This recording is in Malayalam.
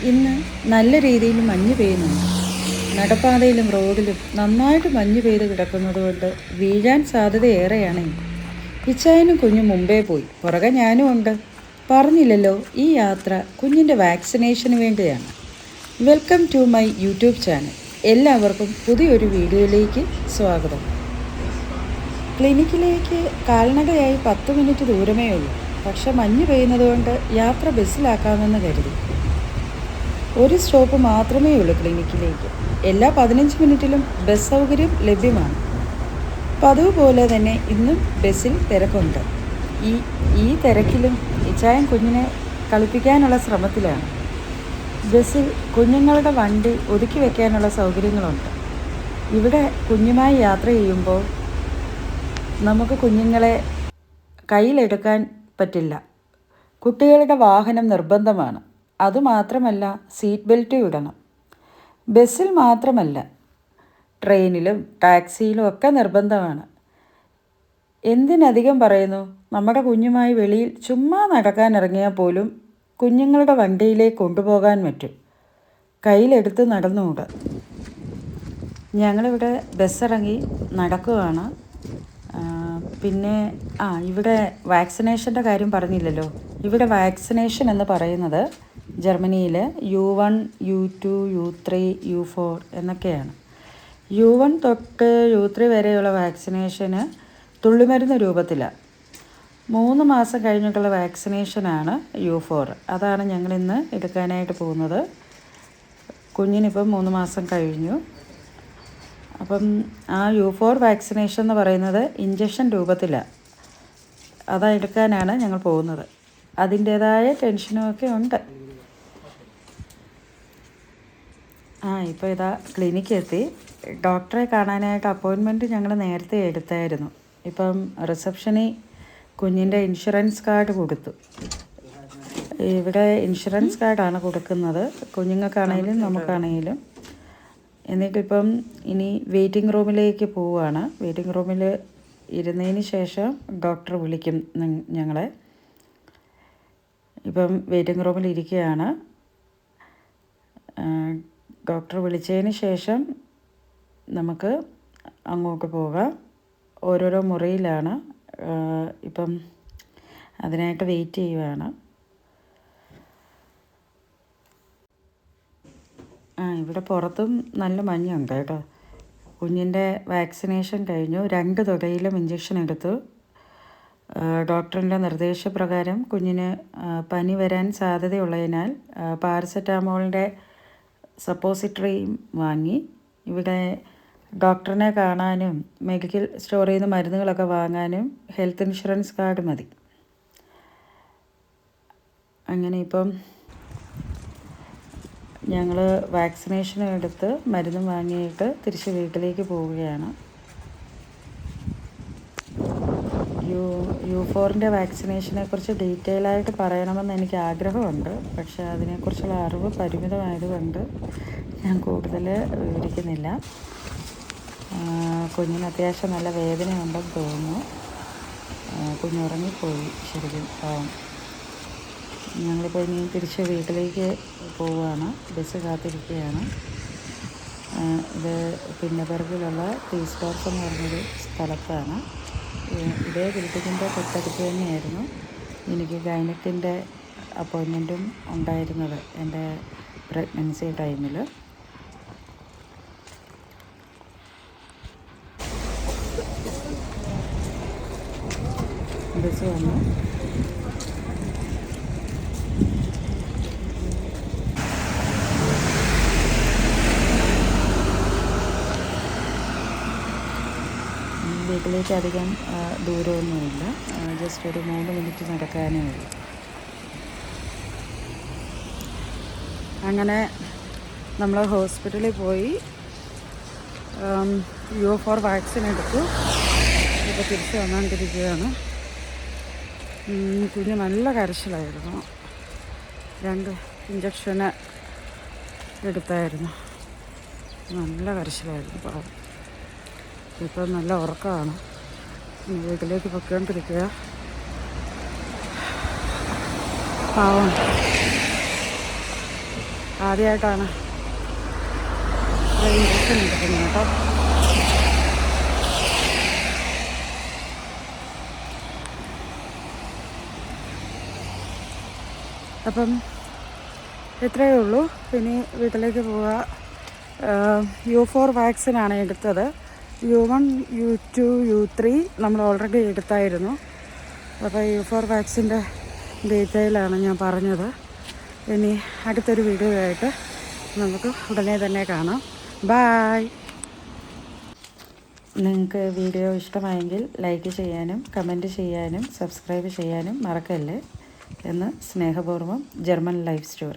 ഇന്ന് നല്ല രീതിയിൽ മഞ്ഞ് പെയ്യുന്നുണ്ട്. നടപ്പാതയിലും റോഡിലും നന്നായിട്ട് മഞ്ഞ് പെയ്ത് കിടക്കുന്നതുകൊണ്ട് വീഴാൻ സാധ്യതയേറെയാണ്. ഇച്ചായനും കുഞ്ഞും മുമ്പേ പോയി, പുറകെ ഞാനും ഉണ്ട്. പറഞ്ഞില്ലല്ലോ, ഈ യാത്ര കുഞ്ഞിൻ്റെ വാക്സിനേഷന് വേണ്ടിയാണ്. Welcome to my YouTube channel. എല്ലാവർക്കും പുതിയൊരു വീഡിയോയിലേക്ക് സ്വാഗതം. ക്ലിനിക്കിലേക്ക് കാൽനടയായി 10 മിനിറ്റ് ദൂരമേ ഉള്ളൂ. പക്ഷെ മഞ്ഞ് പെയ്യുന്നതുകൊണ്ട് യാത്ര ബസ്സിലാക്കാമെന്ന് കരുതി. ഒരു സ്റ്റോപ്പ് മാത്രമേ ഉള്ളൂ ക്ലിനിക്കിലേക്ക്. എല്ലാ 15 മിനിറ്റിലും ബസ് സൗകര്യം ലഭ്യമാണ്. പതിവ് പോലെ തന്നെ ഇന്നും ബസ്സിൽ തിരക്കുണ്ട്. ഈ തിരക്കിലും ഇച്ചായൻ കുഞ്ഞിനെ കളിപ്പിക്കാനുള്ള ശ്രമത്തിലാണ്. ബസ്സിൽ കുഞ്ഞുങ്ങളുടെ വണ്ടി ഒതുക്കി വയ്ക്കാനുള്ള സൗകര്യങ്ങളുണ്ട്. ഇവിടെ കുഞ്ഞുമായി യാത്ര ചെയ്യുമ്പോൾ നമുക്ക് കുഞ്ഞുങ്ങളെ കയ്യിലെടുക്കാൻ പറ്റില്ല. കുട്ടികളുടെ വാഹനം നിർബന്ധമാണ്. അതുമാത്രമല്ല, സീറ്റ് ബെൽറ്റ് ഇടണം. ബസ്സിൽ മാത്രമല്ല, ട്രെയിനിലും ടാക്സിയിലും ഒക്കെ നിർബന്ധമാണ്. എന്തിനധികം പറയുന്നു, നമ്മുടെ കുഞ്ഞുമായി വെളിയിൽ ചുമ്മാ നടക്കാൻ ഇറങ്ങിയാൽ പോലും കുഞ്ഞുങ്ങളുടെ വണ്ടിയിലേക്ക് കൊണ്ടുപോകാൻ പറ്റും. കയ്യിലെടുത്ത് നടന്നുകൂടാ. ഞങ്ങളിവിടെ ബസ്സിറങ്ങി നടക്കുകയാണ്. പിന്നെ ഇവിടെ വാക്സിനേഷൻ്റെ കാര്യം പറഞ്ഞില്ലല്ലോ. ഇവിടെ വാക്സിനേഷൻ എന്ന് പറയുന്നത് ജർമ്മനിയിൽ U1, U2, U3, U4 എന്നൊക്കെയാണ്. U1 തൊട്ട് U3 വരെയുള്ള വാക്സിനേഷന് തുള്ളിമരുന്ന് രൂപത്തിലാണ്. 3 മാസം കഴിഞ്ഞിട്ടുള്ള വാക്സിനേഷനാണ് U4. അതാണ് ഞങ്ങളിന്ന് എടുക്കാനായിട്ട് പോകുന്നത്. കുഞ്ഞിനിപ്പം 3 മാസം കഴിഞ്ഞു. അപ്പം ആ U4 വാക്സിനേഷൻ എന്ന് പറയുന്നത് ഇഞ്ചക്ഷൻ രൂപത്തിലാണ്. അതെടുക്കാനാണ് ഞങ്ങൾ പോകുന്നത്. അതിൻ്റേതായ ടെൻഷനുമൊക്കെ ഉണ്ട്. ഇപ്പോൾ ഇതാ ക്ലിനിക്ക് എത്തി. ഡോക്ടറെ കാണാനായിട്ട് അപ്പോയിൻമെൻറ്റ് ഞങ്ങൾ നേരത്തെ എടുത്തായിരുന്നു. ഇപ്പം റിസപ്ഷനിൽ കുഞ്ഞിൻ്റെ ഇൻഷുറൻസ് കാർഡ് കൊടുത്തു. ഇവിടെ ഇൻഷുറൻസ് കാർഡാണ് കൊടുക്കുന്നത്, കുഞ്ഞുങ്ങൾക്കാണെങ്കിലും നമുക്കാണെങ്കിലും. എന്നിട്ടിപ്പം ഇനി വെയിറ്റിംഗ് റൂമിലേക്ക് പോവുകയാണ്. വെയിറ്റിംഗ് റൂമിൽ ഇരുന്നതിന് ശേഷം ഡോക്ടർ വിളിക്കും ഞങ്ങളെ. ഇപ്പം വെയിറ്റിംഗ് റൂമിൽ ഇരിക്കുകയാണ്. ഡോക്ടർ വിളിച്ചതിന് ശേഷം നമുക്ക് അങ്ങോട്ട് പോകാം. ഓരോരോ മുറിയിലാണ്. ഇപ്പം അതിനായിട്ട് വെയിറ്റ് ചെയ്യുകയാണ്. ഇവിടെ പുറത്തും നല്ല മഞ്ഞുണ്ട് കേട്ടോ. കുഞ്ഞിൻ്റെ വാക്സിനേഷൻ കഴിഞ്ഞു. 2 തുടയിലും ഇഞ്ചക്ഷൻ എടുത്തു. ഡോക്ടറിൻ്റെ നിർദ്ദേശപ്രകാരം കുഞ്ഞിന് പനി വരാൻ സാധ്യതയുള്ളതിനാൽ പാരസെറ്റാമോളിൻ്റെ സപ്പോസിറ്ററിയും വാങ്ങി. ഇവിടെ ഡോക്ടറിനെ കാണാനും മെഡിക്കൽ സ്റ്റോറിൽ നിന്ന് മരുന്നുകളൊക്കെ വാങ്ങാനും ഹെൽത്ത് ഇൻഷുറൻസ് കാർഡ് മതി. അങ്ങനെ ഇപ്പം ഞങ്ങൾ വാക്സിനേഷൻ എടുത്ത് മരുന്ന് വാങ്ങിയിട്ട് തിരിച്ച് വീട്ടിലേക്ക് പോവുകയാണ്. U4ൻ്റെ വാക്സിനേഷനെക്കുറിച്ച് ഡീറ്റെയിൽ ആയിട്ട് പറയണമെന്ന് എനിക്ക് ആഗ്രഹമുണ്ട്. പക്ഷേ അതിനെക്കുറിച്ചുള്ള അറിവ് പരിമിതമായതുകൊണ്ട് ഞാൻ കൂടുതൽ വിവരിക്കുന്നില്ല. കുഞ്ഞിന് അത്യാവശ്യം നല്ല വേദനയുണ്ടെന്ന് തോന്നുന്നു. കുഞ്ഞുറങ്ങിപ്പോയി ശരിക്കും. ഞങ്ങളിപ്പോൾ ഇനി തിരിച്ച് വീട്ടിലേക്ക് പോവുകയാണ്. ബസ് കാത്തിരിക്കുകയാണ്. ഇത് പിന്നബർഗിലുള്ള ടീസ്റ്റോർസ് എന്ന് പറഞ്ഞൊരു സ്ഥലത്താണ്. ഇതേ ബിൽഡിങ്ങിൻ്റെ തൊട്ടടുത്ത് തന്നെയായിരുന്നു എനിക്ക് ഗൈനക്കിൻ്റെ അപ്പോയിൻമെൻറ്റും ഉണ്ടായിരുന്നത് എൻ്റെ പ്രഗ്നൻസി ടൈമിൽ. ബസ് വന്നു. വീട്ടിലേക്ക് അധികം ദൂരമൊന്നുമില്ല. ജസ്റ്റ് ഒരു 3 മിനിറ്റ് നടക്കാനേ ഉള്ളൂ. അങ്ങനെ നമ്മൾ ഹോസ്പിറ്റലിൽ പോയി U4 വാക്സിൻ എടുത്തു. ഇപ്പോൾ തിരിച്ച് വന്നുകൊണ്ടിരിക്കുകയാണ്. കുഞ്ഞ് നല്ല കരച്ചിലായിരുന്നു. 2 ഇഞ്ചക്ഷന് എടുത്തായിരുന്നു. നല്ല കരച്ചിലായിരുന്നു. പാവം. ഇപ്പം നല്ല ഉറക്കമാണ്. വീട്ടിലേക്ക് പൊയ്ക്കൊണ്ടിരിക്കുക. പാവം. ആദ്യമായിട്ടാണ് ഇഞ്ചക്ഷൻ എടുക്കുന്നത് കേട്ടോ. അപ്പം ഇത്രയേ ഉള്ളൂ. ഇനി വീട്ടിലേക്ക് പോവുക. U4 വാക്സിനാണ് എടുത്തത്. U1, U2, U3 നമ്മൾ ഓൾറെഡി എടുത്തായിരുന്നു. അപ്പോൾ U4 വാക്സിൻ്റെ ഡീറ്റെയിലാണ് ഞാൻ പറഞ്ഞത്. ഇനി അടുത്തൊരു വീഡിയോ ആയിട്ട് നമുക്ക് ഉടനെ തന്നെ കാണാം. ബായ്. നിങ്ങൾക്ക് വീഡിയോ ഇഷ്ടമായെങ്കിൽ ലൈക്ക് ചെയ്യാനും കമൻറ്റ് ചെയ്യാനും സബ്സ്ക്രൈബ് ചെയ്യാനും മറക്കല്ലേ എന്ന് സ്നേഹപൂർവ്വം ജർമ്മൻ ലൈഫ് സ്റ്റോറി.